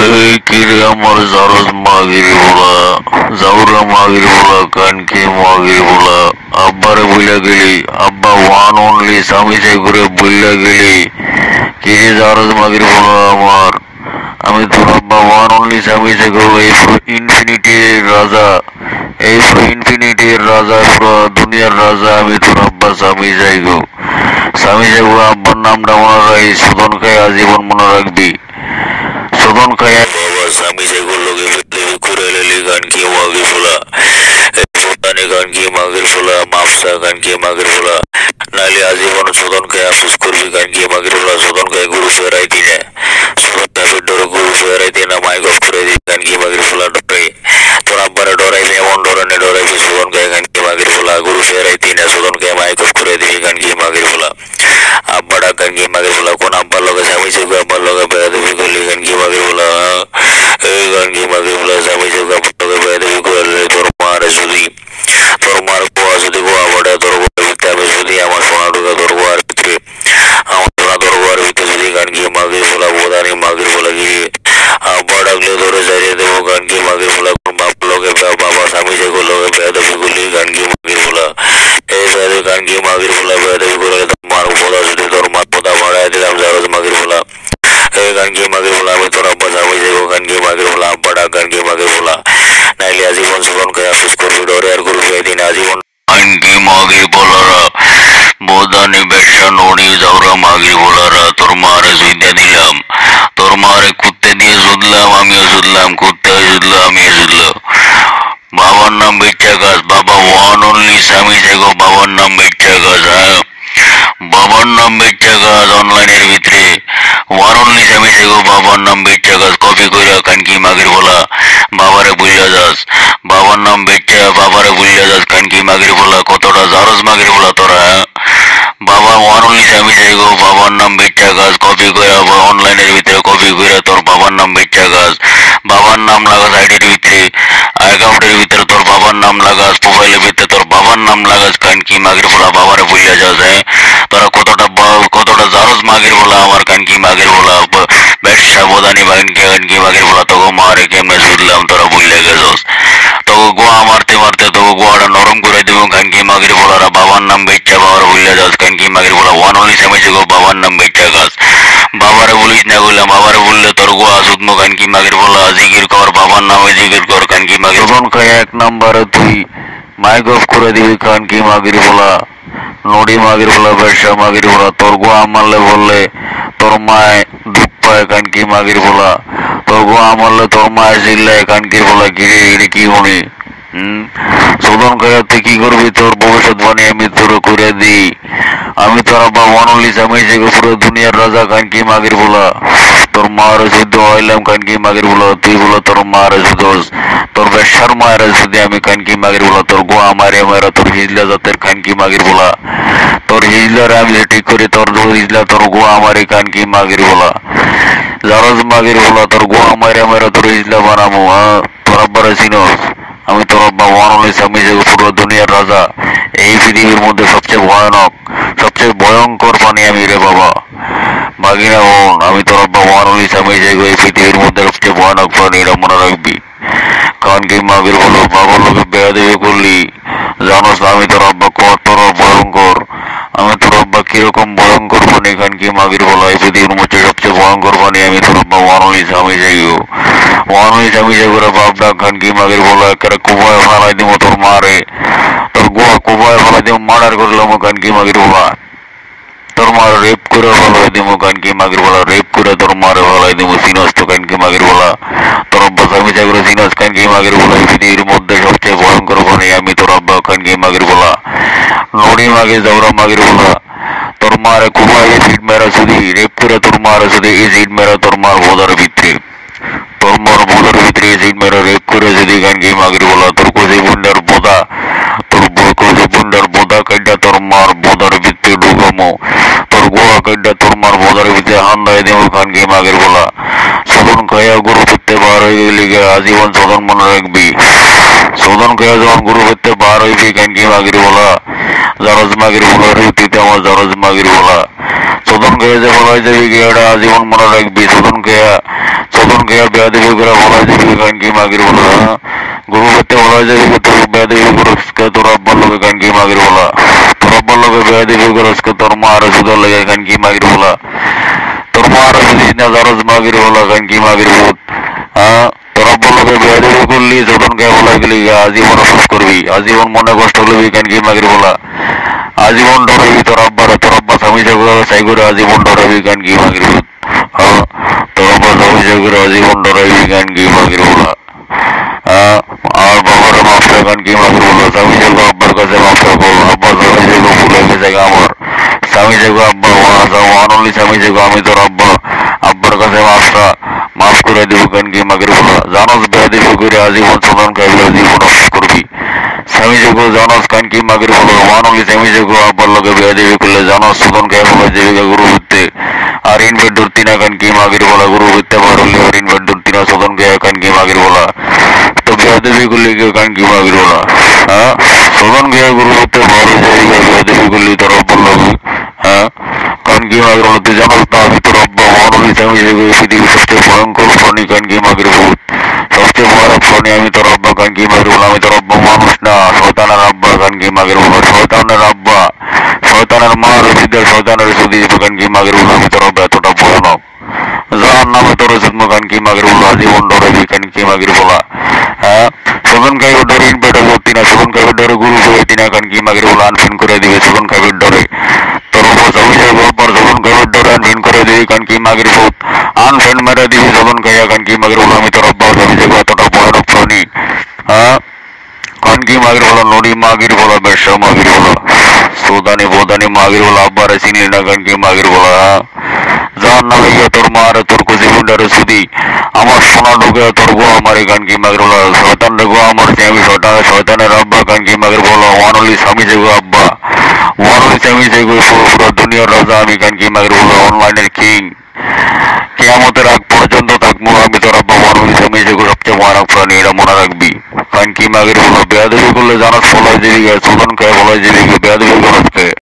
এই কিরে আমার জারজ মাগিরি বলা জাউরা মাগিরি বলা কানকি মাগিরি বলা আব্বারে বইলা গেলি আব্বা ওয়ান অনলি স্বামী চাই করে বইলা গেলি কিরে জারজ মাগিরি বলা আমার আমি তোর আব্বা ওয়ান অনলি স্বামী চাই করবো এই ইনফিনিটির রাজা এই ইনফিনিটির রাজা পুরো দুনিয়ার রাজা আমি তোর আব্বা স্বামী চাই গো স্বামী চাই গো আব্বার নামটা মনে রাখি সুদন খাই আজীবন মনে রাখবি সুদন খাই বাবা স্বামী যেগুলো লোকে পৃথিবী ঘুরে লেলি গান কি মাগির ফোলা ফুটানি গান কি মাগির ফোলা মাফসা গান কি মাগির ফোলা নাইলে আজীবন সুদন খাই আফসোস করবি গান কি মাগির ফোলা সুদন খাই গুরু ফেরাই দিনে সুদন খাই ডরে গুরু ফেরাই দিনে মাইক অফ করে দি গান কি মাগির ফোলা ডরাই তোর আব্বারে ডরাইবি এমন ডরানে ডরাইবি সুদন খাই গান কি মাগির ফোলা গুরু ফেরাই দিনে সুদন খাই মাইক অফ করে দিবি গান কি মাগির ফোলা আব্বাটা গান কি মাগির ফোলা কোন আব্বার লগে স্বামী চেয়ে আব্বার লগে বেয়াদবি করলি গান কি মাগির ফোলা এই গান কি মাগির ফোলা স্বামী চেয়ে আব্বার লগে বেয়াদবি করলে তোর মারে যদি তোর মার গোয়া যদি গোয়া বড়ে তোর গোয়ার ভিতরে আমি যদি আমার সোনা ঢুকে তোর গোয়ার ভিতরে আমার সোনা তোর গোয়ার ভিতরে যদি গান কি মাগির ফোলা বোধানি মাগির ফোলা গিয়ে আব্বা ডাকলে ধরে চাইলে দেবো গান কি মাগির ফোলা বাপ লগে বাবা স্বামী চেয়ে লগে বেয়াদবি করলি গান কি মাগির ফোলা এই সাথে গান কি মাগির ফোলা বেয়াদবি করে মার বোধা যদি তোর মার বোধা বাড়াই দিলাম জারজ মাগির ফোলা এই গান কি মাগির ফোলা আমি তোর আব্বা স্বামী চেয়ে গান কি মাগির ফোলা আব্বা ডাক গান কি মাগির ফোলা নাইলে আজীবন সুগন করে আফসোস করবি ডরে আর করবি এদিন আজীবন গান কি মাগির ফোলারা বোধানি বেশা নড়ি যাওরা মাগির ফোলারা তোর মারে সুইদা দিলাম তোর মারে কুত্তে দিয়ে শুধলাম আমিও শুধলাম কুত্তে শুধলো আমিও শুধলো বাবার নাম বেচ্চা গাছ বাবা ওয়ান অনলি স্বামী চেগো বাবার নাম বেচ্চা গাছ হ্যাঁ বাবার নাম বেচ্চা গাছ অনলাইনের ভিতরে ওয়ান অনলি স্বামী চেগো বাবার নাম বেচ্চা গাছ কপি কইরা কানকি মাগির বলা বাবারে বুঝলা যাস বাবার নাম বেচ্চা বাবারে বুঝলা যাস কানকি মাগির বলা কতটা জারজ মাগির বলা তোরা হ্যাঁ বাবা ওয়ান অনলি স্বামী চেগো বাবার নাম বেচ্চা গাছ কপি কইরা অনলাইনের ভিতরে কপি কইরা তোর বাবার নাম বেচ্চা গাছ বাবার নাম লাগাস আইডির ভিতরে অ্যাকাউন্টের ভিতরে তোর বাবার নাম লাগাস মোবাইলের ভিতরে তোর বাবার নাম লাগাস কানকি মাগির বলা বাবারে বুঝলা যাস হ্যাঁ তোরা কতটা জারজ মাগির বলা আমার কানকি মাগির বলা ব্যবসা বোধানি কানকি মাগির বলা তোকে মারে কেমনে শুনলাম তোরা বুঝলে গেছস তোকে গোয়া মারতে মারতে তোকে গোয়াটা নরম করে দেবো কানকি মাগির বলারা বাবার নাম বেচ্চা বাবার বুঝলে যাস কানকি মাগির বলা ওয়ান অনলি সেমেছে গো বাবার নাম বেচ্চা গাছ বাবারে বলিস না বললাম বাবারে বললে তোর গোয়া সুদমো কানকি মাগির বলা জিকির কর বাবার নামে জিকির কর কানকি মাগির তখন খাই এক নম্বরে তুই মাইক অফ করে দিবি কানকি মাগির বলা নড়ি মাগির বলা ব্যবসা মাগির বলা তোর গোয়া মারলে বললে তোর মায় দুঃখ পায় কানকি মাগির বলা তোর গোয়া মারলে তোর মায় চিল্লায় কানকির বলা গিরে গিরে কি উনি সুদন খাইয়া তুই কি করবি তোর ভবিষ্যৎবাণী আমি তোর করে দিই আমি তোর আব্বা ওয়ান অনলি স্বামী চেয়ে পুরো দুনিয়ার রাজা কানকি মাগির বলা তোর মার শুদ্ধ হইলাম কানকি মাগির বলা তুই বলো তোর মার শুদ্ধ তোর বেশার মায়ের যদি আমি কানকি মাগির বলা তোর গোয়া মারে মারা তোর হিজলা জাতের কানকি মাগির বলা তোর হিজলার আমি ঠিক করি তোর হিজলা তোর গোয়া মারে কানকি মাগির বলা জারজ মাগির বলা তোর গোয়া মারে মারা তোর হিজলা বানাবো হ্যাঁ তোর আব্বারে চিনস আমি তোর আব্বা ওয়ান অনলি স্বামী চেয়ে পুরো দুনিয়ার রাজা এই পৃথিবীর মধ্যে সবচেয়ে ভয়ানক সবচেয়ে ভয়ঙ্কর প্রাণী আমি রে বাবা বাগিনা বোন আমি তোর আব্বা ওয়ান অনলি স্বামী চেয়ে এই পৃথিবীর মধ্যে সবচেয়ে ভয়ানক প্রাণী এরা মনে রাখবি কানকি মাগির বলো বাবার লোকে বেয়াদবি করলি জানোস না আমি তোর আব্বা কত ভয়ঙ্কর আমি তোর আব্বা কিরকম ভয়ঙ্কর প্রাণী কানকি মাগির বলো এই পৃথিবীর মধ্যে সবচেয়ে ভয়ঙ্কর প্রাণী আমি তোর আব্বা ওয়ান অনলি স্বামী চেয়ে ওয়ান অনলি স্বামী চেয়ে করে বাপ ডাক কানকি মাগির বলো একেবারে কুবায় ফেলাই দিব তোর মারে তোর গোয়া কুবায় ফেলাই দিব মার্ডার করলাম কানকি মাগির বলা তোর মার রেপ করে ফেলাই দিব কানকি মাগির বলা রেপ করে তোর মারে ফেলাই দিব সিনস তো কানকি মাগির বলা তোর আব্বা স্বামী চেয়ে করে সিনস কানকি মাগির বলা এই পৃথিবীর মধ্যে সবচেয়ে ভয়ঙ্কর প্রাণী আমি তোর আব্বা কানকি মাগির বলা নড়ি মাগে যাওরা মাগির বলা তোর মারে কুবায় এসিড মেরা শুধু রেপ করে তোর মারে শুধু এসিড মেরা তোর মার বোধার ভিতরে তোর মার বোধার ভিতরে এসিড মেরা রেপ করে যদি কানকি মাগির বলা তোর কোসে বুন্ডার বোধা তোর কোসে বুন্ডার বোধা কাইটা তোর মার বোধার ভিতরে ঢুকামো তোর গোয়া কাইটা তোর মার বোধার ভিতরে হান্দায় দেবো কানকি মাগির বলা সদন খাইয়া গরু করতে বার হয়ে গেলি আজীবন সদন মনে রাখবি সদন খাইয়া যখন গরু করতে বার হইবি কানকি মাগির বলা জারজ মাগির বলা রুটিতে আমার জারজ মাগির বলা চোদন খেয়ে যে ফলাই যাবি কি এটা আজীবন মনে রাখবি। চোদন খেয়ে বেয়াদবি করে ফলাই যাবি কানকি মাগির বলা। গরু করতে ফলাই যাবি তোর বেয়াদবি করসকে তোর আব্বার লোকে কানকি মাগির বলা। তোর আব্বার লোকে বেয়াদবি করসকে তোর মা আর সুদর লেগে কানকি মাগির বলা। তোর মা আর যদি না জারজ মাগির বলা কানকি মাগির ভূত। তোর আব্বার লোকে বেয়াদবি করলি চোদন খেয়ে ফলাই গেলি আজীবন অসুখ করবি, আজীবন মনে কষ্ট লবি কানকি মাগির বলা। আজীবন ডরাবি তোর আব্বা স্বামী চাই করে আজীবন ডরাবি কানকি মাগির ভূত। তোর আব্বা স্বামী চাই করে আজীবন ডরাবি কানকি মাগির বলা। আর বাবার মাফ কানকি মাগির বলা। স্বামী চাইগো আব্বার কাছে মাফ রাখো। আব্বা স্বামী চাইগো ভুল হয়ে গেছে আমার। স্বামী চাইগো আব্বা ওয়ান অনলি স্বামী চাইগো আমি তোর আব্বার কাছে মাফ করে দিব কানকি মাগির বলা। জানোস বেয়াদবি করে আজীবন চোদন খাইলে জীবন অফিস করবি। স্বামী যেগো জানোস কানকি মাগির বলো ওয়ান অনলি স্বামী যেগো আব্বার লগে বেয়াদবি করলে জানোস চোদন খাই বলে জীবিকা গুরু হইতে। আর ইনভেট ধরতি না কানকি মাগির বলা। গুরু হইতে পারলে আর ইনভেট ধরতি না চোদন খাই কানকি মাগির বলা। তো বেয়াদবি করলে কেউ কানকি মাগির বলা। চোদন খাই গুরু হইতে পারলে জীবিকা বেয়াদবি করলি তোর আব্বার লগে। কানকি মাগির বলা। তুই জানোস না আমি তোর আব্বা ওয়ান অনলি স্বামী যেগো পৃথিবীর সবচেয়ে ভয়ঙ্কর প্রাণী কানকি মাগির ভূত। সবচেয়ে বড় প্রাণী আমি তোর আব্বা কানকি মাগির বলা। আমি তোর আব্বা মানুষ না, শয়তানের আব্বা কানকি মাগির বলা। শয়তানের আব্বা, শয়তানের মা রশিদের শয়তানের সুদি কানকি মাগির বলা। আমি তোর আব্বা এতটা ভয়ানক। যার নামে তোর জন্ম কানকি মাগির বলা। জীবন ডরাবি কানকি মাগির বলা। শোভন খাইবে ডরে ইনভেটার করতি না। শোভন খাইবে ডরে গুরু হইতি না কানকি মাগির বলা। আনফিন করে দিবে শোভন খাইবে ডরে। তোর স্বামী যাইবো আব্বার শোভন খাইবে ডরে আনফিন করে দিবি কানকি মাগির ভূত। আনফিন মেরে দিবি শোভন খাইয়া কানকি মাগির বলা। আমি তোর আব্বা স্বামী যাইবো এতটা ভয়ানক প্রাণী। কানকি মাগির বলা। নড়ি মাগির বলা। বেশ্যা মাগির বলা। সুদানি বোদানি মাগির বলা। আব্বারে চিনি না কানকি মাগির বলা। যার নামে গিয়ে তোর মা আর তোর কুচি মুন্ডারে সুদি আমার সোনা ঢুকে তোর গো আমার কানকি মাগির বলা। শয়তান রে গো আমার আমি শয়তানের আব্বা কানকি মাগির বলা। ওয়ান অনলি স্বামী যেগো আব্বা। ওয়ান অনলি স্বামী যেগো পুরো দুনিয়ার রাজা আমি কানকি মাগির বলা। অনলাইনের কিং। কিয়ামতের আগ পর্যন্ত থাকবো আমি তোর আব্বা ওয়ান অনলি স্বামী যেগো সবচেয়ে ভয়ানক প্রাণী। এটা মনে রাখবি কানকি মাগির বলা। বেয়াদবি করলে জানাস ফলাই দিবি চোদন খেয়ে ফলাই দিবি বেয়াদবি করতে।